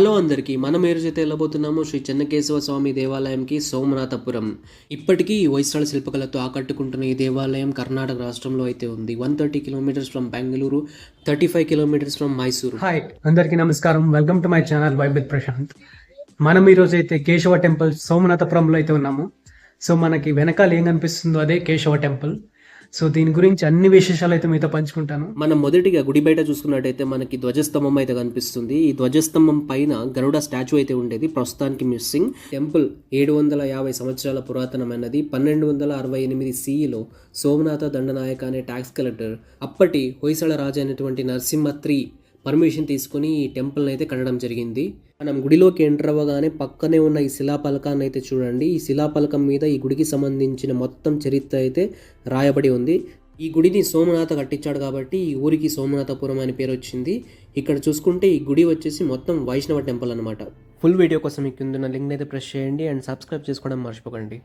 Hello అందరికీ మనం ఈరోజైతే వెళ్ళబోతున్నాము శ్రీ చెన్నకేశవ స్వామి దేవాలయంకి సోమనాథపురం. ఇప్పటికీ హొయసల శిల్పకళతో ఆకట్టుకుంటున్న ఈ దేవాలయం కర్ణాటక రాష్ట్రంలో అయితే ఉంది. 130 kilometres from Bengaluru, 35 kilometres from Mysuru. Hi అందరికీ నమస్కారం, welcome to my channel vibe with Prashant. మనం ఈరోజు అయితే కేశవ టెంపుల్ సోమనాథపురంలో అయితే ఉన్నాము. సో మనకి వెనకాల ఏం కనిపిస్తుందో అదే కేశవ టెంపుల్. సో దీని గురించి అన్ని విశేషాలు అయితే మీతో పంచుకుంటాను. మనం మొదటిగా గుడి బయట చూసుకున్నట్టయితే మనకి ధ్వజస్తంభం అయితే కనిపిస్తుంది. ఈ ధ్వజస్తంభం పైన గరుడ స్టాచ్యూ అయితే ఉండేది, ప్రస్తుతానికి మిస్సింగ్. టెంపుల్ 750 సంవత్సరాల పురాతనమైనది. 1268 సిఈలో సోమనాథ దండనాయక అనే ట్యాక్స్ కలెక్టర్ అప్పటి హొయసల రాజు అయినటువంటి నరసింహ పర్మిషన్ తీసుకుని ఈ టెంపుల్ని అయితే కట్టడం జరిగింది. మనం గుడిలోకి ఎంటర్ అవ్వగానే పక్కనే ఉన్న ఈ శిలాపలకాన్ని అయితే చూడండి. ఈ శిలాపలకం మీద ఈ గుడికి సంబంధించిన మొత్తం చరిత్ర అయితే రాయబడి ఉంది. ఈ గుడిని సోమనాథ కట్టించాడు కాబట్టి ఈ ఊరికి సోమనాథపురం అనే పేరు వచ్చింది. ఇక్కడ చూసుకుంటే ఈ గుడి వచ్చేసి మొత్తం వైష్ణవ టెంపుల్ అనమాట. ఫుల్ వీడియో కోసం మీకు కింద లింక్ అయితే ప్రెస్ చేయండి అండ్ సబ్స్క్రైబ్ చేసుకోవడం మర్చిపోకండి.